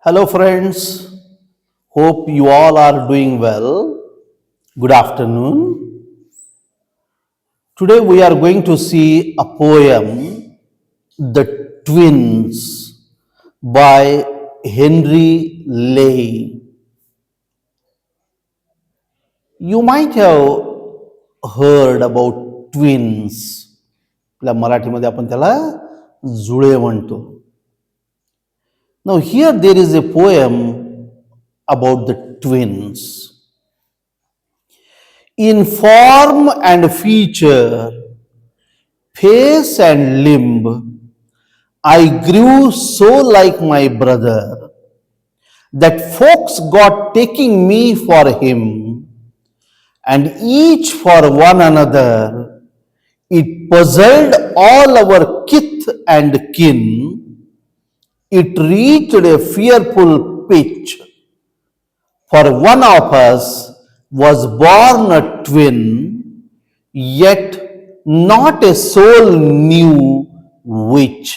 Hello, friends. Hope you all are doing well. Good afternoon. Today we are going to see a poem, The Twins, by Henry Lay. You might have heard about twins. आपल्या मराठीमध्ये आपण त्याला जुळे म्हणतो. Now, here there is a poem about the twins. In form and feature, face and limb, I grew so like my brother that folks got taking me for him, and each for one another. It puzzled all our kith and kin. It reached a fearful pitch. For one of us was born a twin, yet not a soul knew which.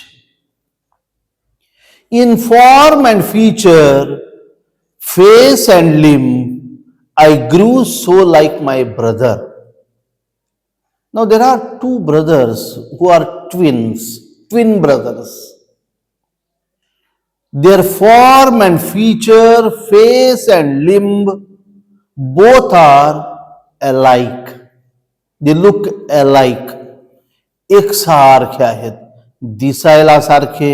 In form and feature, face and limb, I grew so like my brother. Now there are two brothers who are twins, twin brothers. Their form and feature, face and limb, both are alike. They look alike. एकसारखे आहेत. दिसायला सारखे,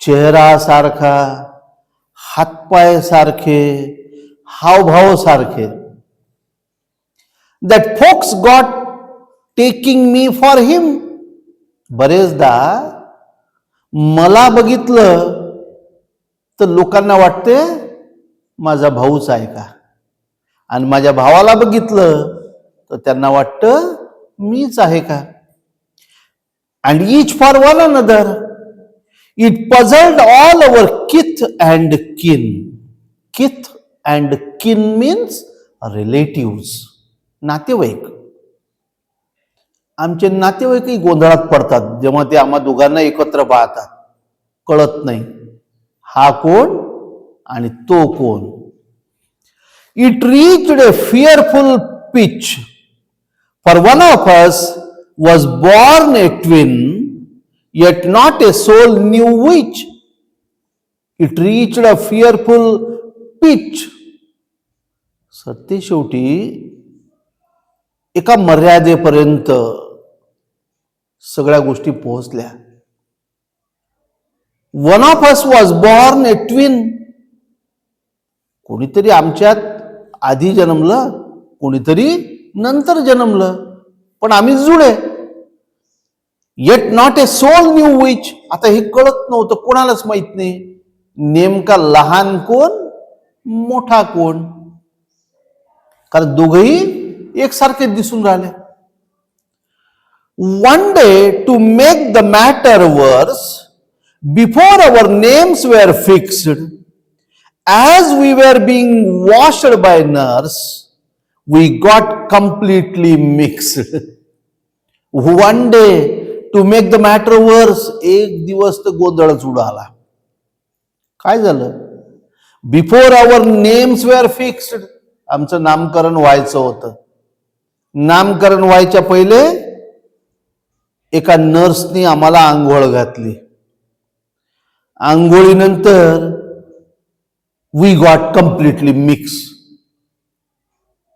चेहरा सारखा, हातपाय सारखे, हावभाव सारखे. That folks got taking me for him. बरेचदा मला बघितलं तर लोकांना वाटते माझा भाऊच आहे का, आणि माझ्या भावाला बघितलं तर त्यांना वाटतं मीच आहे का. And each for one another. It puzzled all our kith and kin. Kith and किन मीन्स रिलेटिव्स, नातेवाईक. आमचे नातेवाईकही गोंधळात पडतात जेव्हा ते आम्हा दोघांना एकत्र पाहतात. कळत नाही हा कोण आणि तो कोण. It reached a fearful pitch. For one of us was born a twin, yet not a soul knew which. It reached a fearful pitch. सत्य शेवटी एका मर्यादेपर्यंत सगळ्या गोष्टी पोहोचल्या. One of us was born a twin. कोणीतरी आमच्यात आधी जन्मलं, कोणीतरी नंतर जन्मलं, पण आम्ही जुळे. Yet not a soul knew which. आता हे कळत नव्हतं, कोणालाच माहित नाही नेमका लहान कोण मोठा कोण, कारण दोघही एकसारखे दिसून राहिले. One day, to make the matter worse, before our names were fixed, as we were being washed by nurse, we got completely mixed. One day, to make the matter worse, एक दिवस तर गोंधळच उडाला. काय झालं? Before our names were fixed, आमचं नामकरण व्हायचं होतं. नामकरण व्हायच्या पहिले एका नर्सनी आम्हाला आंघोळ घातली. आंघोळीनंतर वी गॉट कम्प्लिटली मिक्स.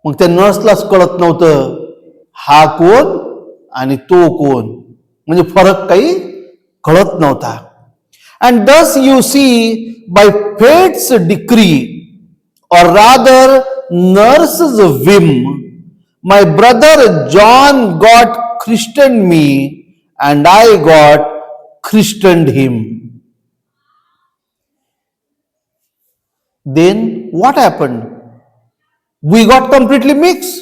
मग त्या नर्सलाच कळत नव्हतं हा कोण आणि तो कोण, म्हणजे फरक काही कळत नव्हता. And thus you see by fate's decree, or rather nurse's whim, my brother John got christened me and I got christened him. Then what happened? We got completely mixed.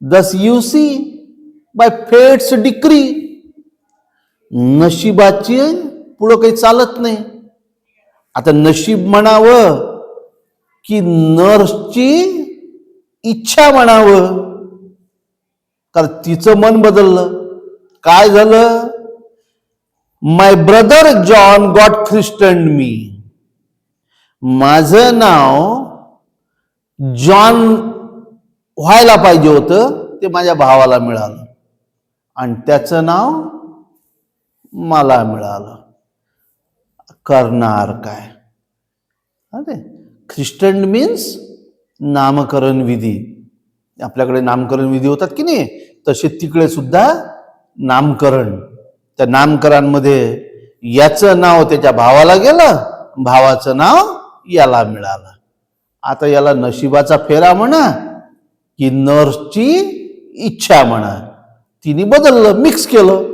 Thus you see, by fate's decree, नशिबाची पुढं काही चालत नाही. आता नशीब म्हणावं की नर्सची इच्छा म्हणावं, कारण तिचं मन बदललं. काय झालं? माय ब्रदर जॉन गॉट ख्रिस्टन मी. माझं नाव जॉन व्हायला पाहिजे होतं, ते माझ्या भावाला मिळालं आणि त्याचं नाव मला मिळालं. करणार काय? अरे ख्रिश्चन मीन्स नामकरण विधी. आपल्याकडे नामकरण विधी होतात की नाही, तसे तिकडे सुद्धा नामकरण. त्या नामकरणामध्ये याचं नाव त्याच्या भावाला गेलं, भावाचं नाव याला मिळालं. आता याला नशिबाचा फेरा म्हणा की नर्सची इच्छा म्हणा, तिने बदललं, मिक्स केलं.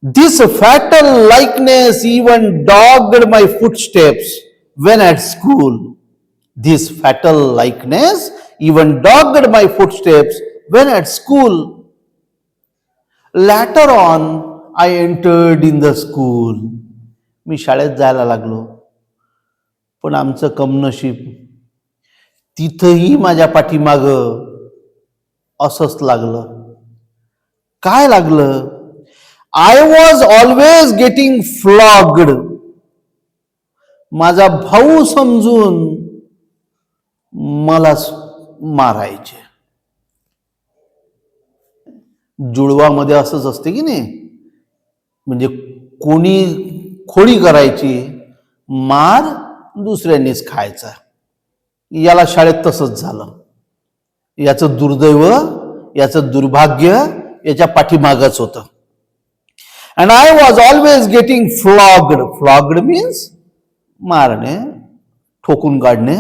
This fatal likeness even dogged my footsteps when at school. This fatal likeness even dogged my footsteps when at school. Later on, I entered in the school. मी शाळेत जायला लागलो, पण आमचं कमनशीब तिथंही माझ्या पाठीमाग असंच लागलं. काय लागलं? I was always getting flogged. माझा भाऊ समजून मला मारायचे. जुळवामध्ये असंच असते की नाही, म्हणजे कोणी खोडी करायची, मार दुसऱ्यांनीच खायचा. याला शाळेत तसंच झालं. याचं दुर्दैव, याचं दुर्भाग्य याच्या पाठीमागच होतं. And I was always getting flogged. Flogged means मारणे, ठोकून काढणे.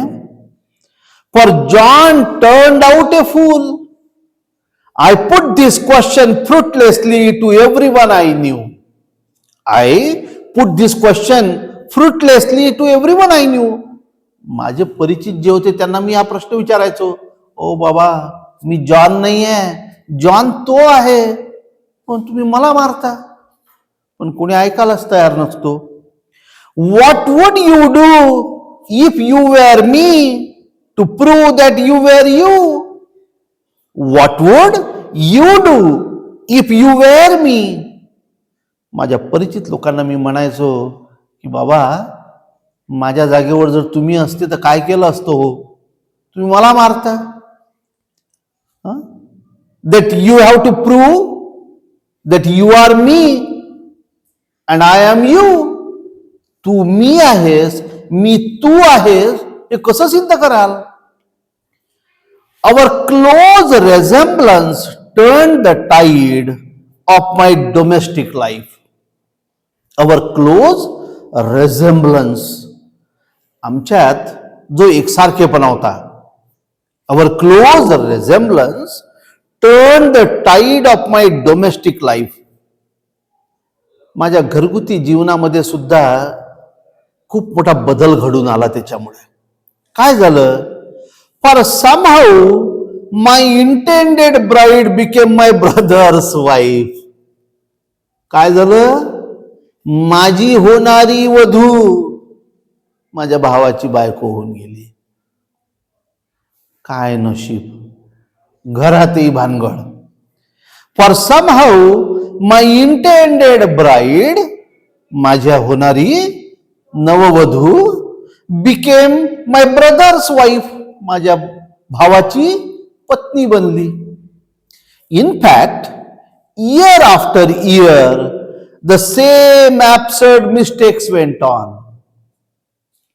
For John turned out a fool. I put this question fruitlessly to everyone I knew. I put this question fruitlessly to everyone I knew. माझे परिचित जे होते त्यांना मी हा प्रश्न विचारायचो. ओ बाबा, मी जॉन नाही आहे, जॉन तो आहे, पण तुम्ही मला मारता. पण कोणी ऐकायलाच तयार नसतो. What would you do if you were me to prove that you were you? What would you do if you were me? माझ्या परिचित लोकांना मी म्हणायचो की बाबा, माझ्या जागेवर जर तुम्ही असते तर काय केलं असतं हो? तुम्ही मला मारता. That you have to prove that you are me and I am you. तू मी आहेस, मी तू आहेस, हे कसं सिद्ध कराल? Our close resemblance turned the tide of my domestic life. Our close resemblance, आमच्यात जो एकसारखेपणा होता, our close resemblance turned the tide of my domestic life. माझ्या घरगुती जीवनामध्ये सुद्धा खूप मोठा बदल घडून आला त्याच्यामुळे. काय झालं? For somehow my intended bride became my brothers wife. काय झालं? माझी होणारी वधू माझ्या भावाची बायको होऊन गेली. काय नशीब, घरातही भानगड. For somehow my intended bride, माझ्या होणारी नववधू, बिकेम माय ब्रदर्स वाईफ, माझ्या भावाची पत्नी बनली. In fact, year after year the same absurd mistakes went on.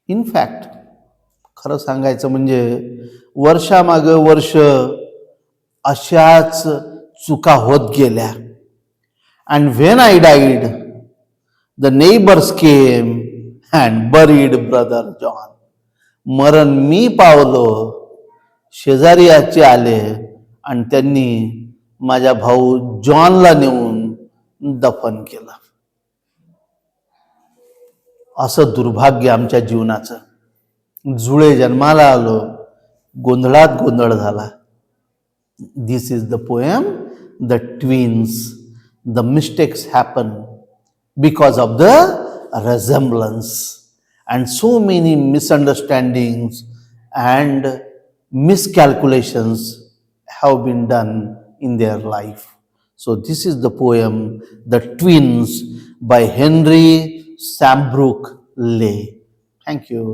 In fact, खरं सांगायचं म्हणजे वर्षामागं वर्ष अशाच चुका होत गेल्या. And when I died, the neighbours came and buried brother John. मरण मी पावलो, शेजारीयाचे आले आणि त्यांनी माझ्या भाऊ जॉनला नेऊन दफन केलं. असं दुर्भाग्य आमच्या जीवनाचं. जुळे जन्माला आलो, गोंधळात गोंधळ झाला. This is the poem the twins. The mistakes happen because of the resemblance, and so many misunderstandings and miscalculations have been done in their life. So this is the poem The Twins by Henry Sambrook Leigh. Thank you.